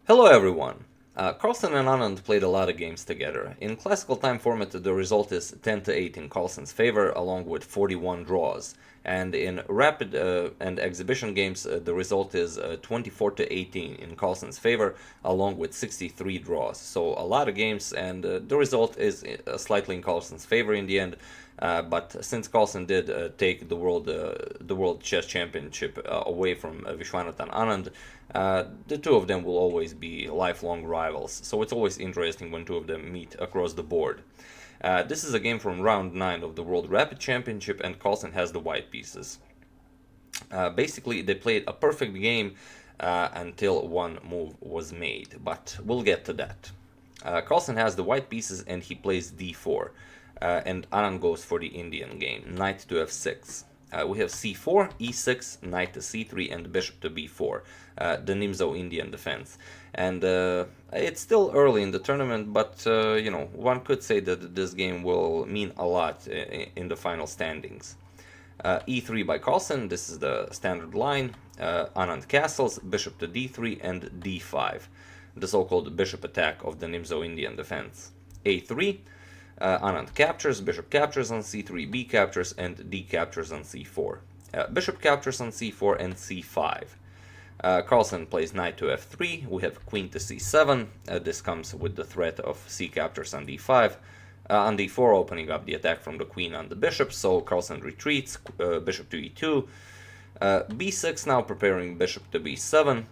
Hello everyone! Carlsen and Anand played a lot of games together. In classical time format, the result is 10 to 8 in Carlsen's favor, along with 41 draws. And in rapid and exhibition games, the result is 24 to 18 in Carlsen's favor, along with 63 draws. So a lot of games, and the result is slightly in Carlsen's favor in the end. But since Carlsen did take the World Chess Championship away from Viswanathan Anand, the two of them will always be lifelong rivals. So it's always interesting when two of them meet across the board. This is a game from round 9 of the World Rapid Championship, and Carlsen has the white pieces. Basically, they played a perfect game until one move was made, but we'll get to that. Carlsen has the white pieces and he plays d4. And Anand goes for the Indian game, knight to f6. We have c4, e6, knight to c3, and bishop to b4, the Nimzo-Indian defense. And it's still early in the tournament, but one could say that this game will mean a lot in the final standings. e3 by Carlsen, this is the standard line. Anand castles, bishop to d3, and d5, the so-called bishop attack of the Nimzo-Indian defense. a3. Anand captures, bishop captures on c3, b captures, and d captures on c4. Bishop captures on c4 and c5. Carlsen plays knight to f3, we have queen to c7, this comes with the threat of c captures on d5. On d4, opening up the attack from the queen on the bishop, so Carlsen retreats, bishop to e2. b6 now preparing bishop to b7,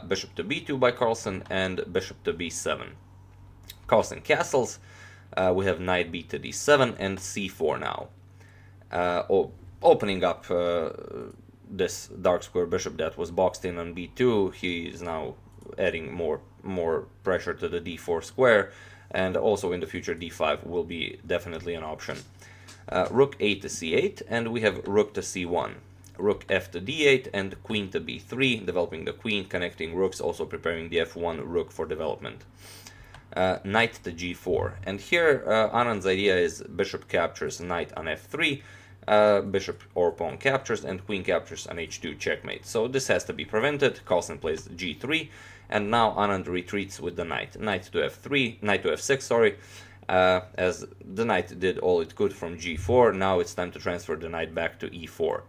bishop to b2 by Carlsen, and bishop to b7. Carlsen castles. We have knight b to d7 and c4 now. Opening up this dark square bishop that was boxed in on b2, he is now adding more pressure to the d4 square, and also in the future d5 will be definitely an option. Rook a to c8, and we have rook to c1. Rook f to d8 and queen to b3, developing the queen, connecting rooks, also preparing the f1 rook for development. Knight to g4, and here Anand's idea is bishop captures knight on f3, bishop or pawn captures, and queen captures on h2 checkmate. So this has to be prevented. Carlsen plays g3, and now Anand retreats with the knight to f3, knight to f6, sorry. As the knight did all it could from g4, now it's time to transfer the knight back to e4.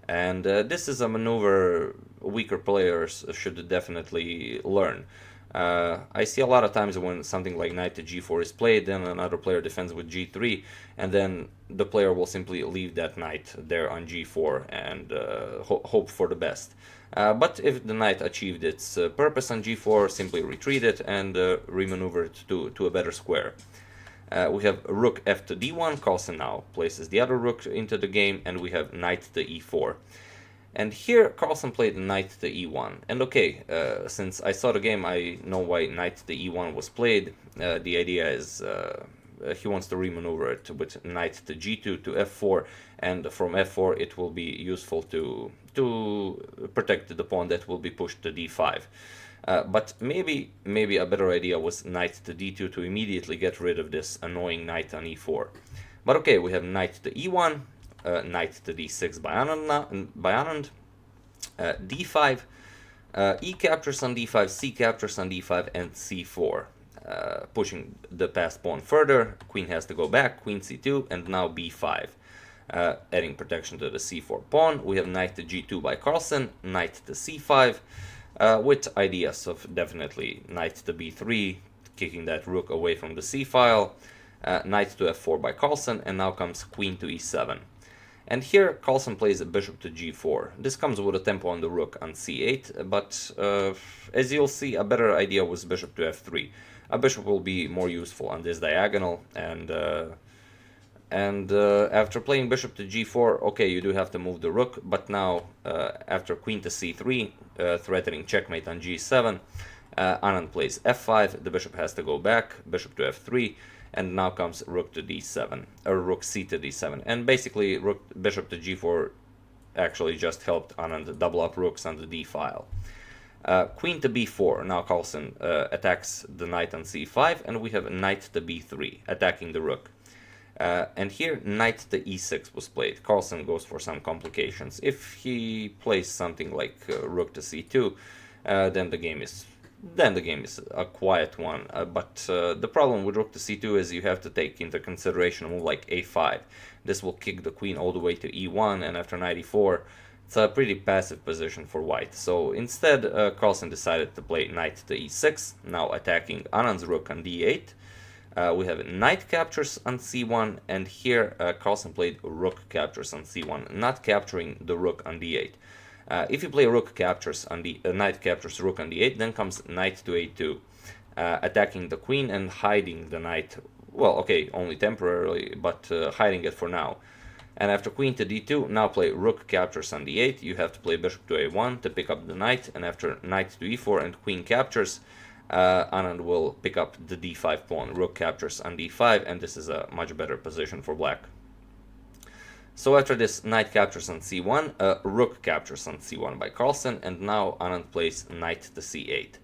And this is a maneuver weaker players should definitely learn. I see a lot of times when something like knight to g4 is played, then another player defends with g3, and then the player will simply leave that knight there on g4 and hope for the best. But if the knight achieved its purpose on g4, simply retreat it and remaneuver it to a better square. We have rook f to d1, Carlsen now places the other rook into the game, and we have knight to e4. And here Carlsen played knight to e1. And okay, since I saw the game, I know why knight to e1 was played. The idea is he wants to remaneuver it with knight to g2 to f4, and from f4 it will be useful to protect the pawn that will be pushed to d5. But maybe a better idea was knight to d2 to immediately get rid of this annoying knight on e4. But okay, we have knight to e1, knight to d6 by Anand, d5, e captures on d5, c captures on d5, and c4. Pushing the passed pawn further, queen has to go back, queen c2, and now b5. Adding protection to the c4 pawn, we have knight to g2 by Carlsen, knight to c5, with ideas of definitely knight to b3, kicking that rook away from the c-file, knight to f4 by Carlsen, and now comes queen to e7. And here Carlsen plays bishop to g4. This comes with a tempo on the rook on c8, but as you'll see, a better idea was bishop to f3. A bishop will be more useful on this diagonal, and after playing bishop to g4, okay, you do have to move the rook, but now after queen to c3, threatening checkmate on g7, Anand plays f5, the bishop has to go back, bishop to f3, and now comes rook to d7, or rook c to d7, and basically bishop to g4 actually just helped Anand double up rooks on the d file. Queen to b4, now Carlsen attacks the knight on c5, and we have knight to b3, attacking the rook. And here knight to e6 was played. Carlsen goes for some complications. If he plays something like rook to c2, then the game is then the game is a quiet one. But the problem with rook to c2 is you have to take into consideration a move like a5. This will kick the queen all the way to e1, and after knight e4, it's a pretty passive position for white. So instead, Carlsen decided to play knight to e6, now attacking Anand's rook on d8. We have knight captures on c1, and here Carlsen played rook captures on c1, not capturing the rook on d8. If you play rook captures on the knight captures rook on d8, then comes knight to a2, attacking the queen and hiding the knight. Well, okay, only temporarily, but hiding it for now. And after queen to d2, now play rook captures on d8. You have to play bishop to a1 to pick up the knight, and after knight to e4 and queen captures, Anand will pick up the d5 pawn. Rook captures on d5, and this is a much better position for black. So after this knight captures on c1, rook captures on c1 by Carlsen, and now Anand plays knight to c8,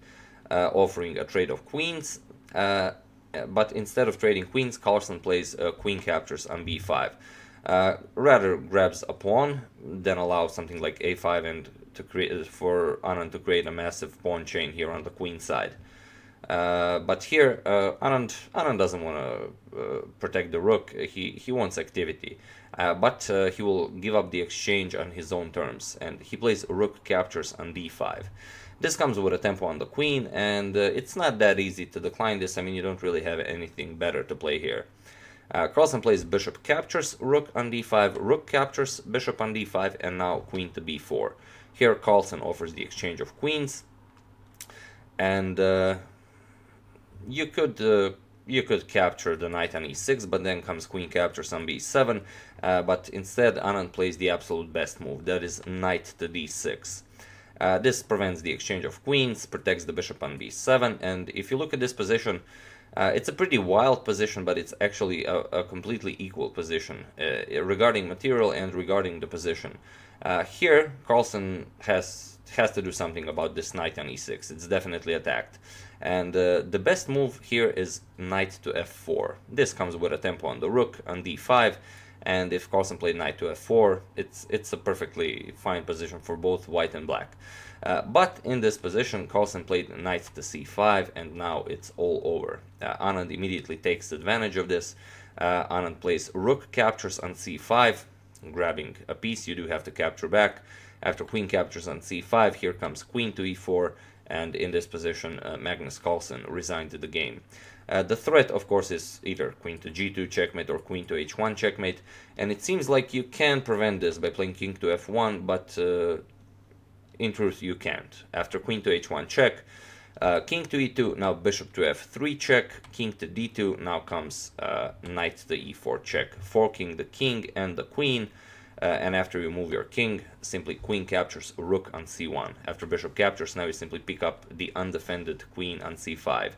offering a trade of queens. But instead of trading queens, Carlsen plays queen captures on b5. Rather grabs a pawn, then allows something like a5 and to create for Anand to create a massive pawn chain here on the queen side. But here Anand doesn't want to protect the rook. He wants activity, but he will give up the exchange on his own terms, and he plays rook captures on d5. This comes with a tempo on the queen, and it's not that easy to decline this. I mean, you don't really have anything better to play here. Carlsen plays bishop captures, rook on d5, rook captures, bishop on d5, and now queen to b4. Here Carlsen offers the exchange of queens, and you could capture the knight on e6, but then comes queen captures on b7. But instead, Anand plays the absolute best move, that is knight to d6. This prevents the exchange of queens, protects the bishop on b7, and if you look at this position, it's a pretty wild position, but it's actually a completely equal position regarding material and regarding the position. Here, Carlsen has to do something about this knight on e6. It's definitely attacked. And the best move here is knight to f4. This comes with a tempo on the rook on d5, and if Carlsen played knight to f4, it's a perfectly fine position for both white and black. But in this position, Carlsen played knight to c5, and now it's all over. Anand immediately takes advantage of this. Anand plays rook captures on c5, grabbing a piece you do have to capture back. After queen captures on c5, here comes queen to e4, and in this position, Magnus Carlsen resigned to the game. The threat, of course, is either queen to g2 checkmate or queen to h1 checkmate, and it seems like you can prevent this by playing king to f1, but in truth you can't. After queen to h1 check, king to e2, now bishop to f3 check, king to d2, now comes knight to e4 check, forking the king and the queen. And after you move your king, simply queen captures rook on c1. After bishop captures, now you simply pick up the undefended queen on c5.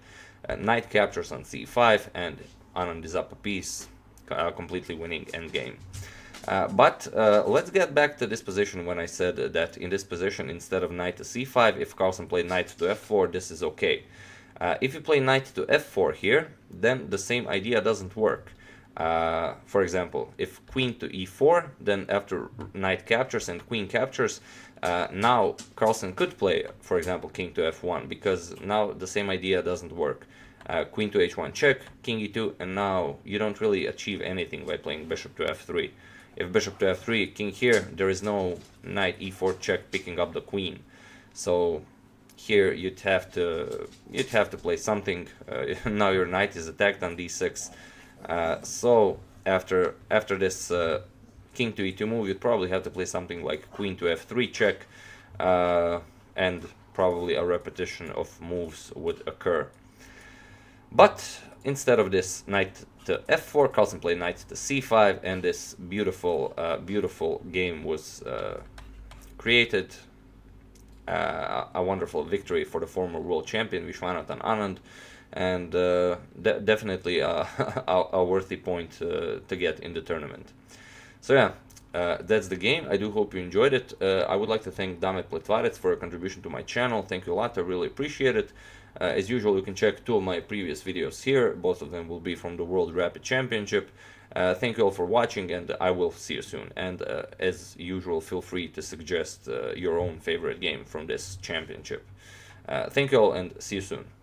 Knight captures on c5, and Anand is up a piece, completely winning endgame. But let's get back to this position when I said that in this position, instead of knight to c5, if Carlsen played knight to f4, this is okay. If you play knight to f4 here, then the same idea doesn't work. For example, if queen to e4, then after knight captures and queen captures, now Carlsen could play, for example, king to f1, because now the same idea doesn't work. Queen to h1 check, king e2, and now you don't really achieve anything by playing bishop to f3. If bishop to f3, king here, there is no knight e4 check picking up the queen. So here you'd have to play something. Now your knight is attacked on d6. So after this king to e2 move, you'd probably have to play something like queen to f3 check, and probably a repetition of moves would occur. But instead of this knight to f4, Carlsen played knight to c5, and this beautiful game was created. A wonderful victory for the former world champion Viswanathan Anand, and definitely a worthy point to get in the tournament. So yeah, that's the game. I do hope you enjoyed it. I would like to thank Damet Pletvarec for a contribution to my channel. Thank you a lot, I really appreciate it. As usual, you can check 2 of my previous videos here. Both of them will be from the World Rapid Championship. Thank you all for watching, and I will see you soon. And as usual, feel free to suggest your own favorite game from this championship. Thank you all and see you soon.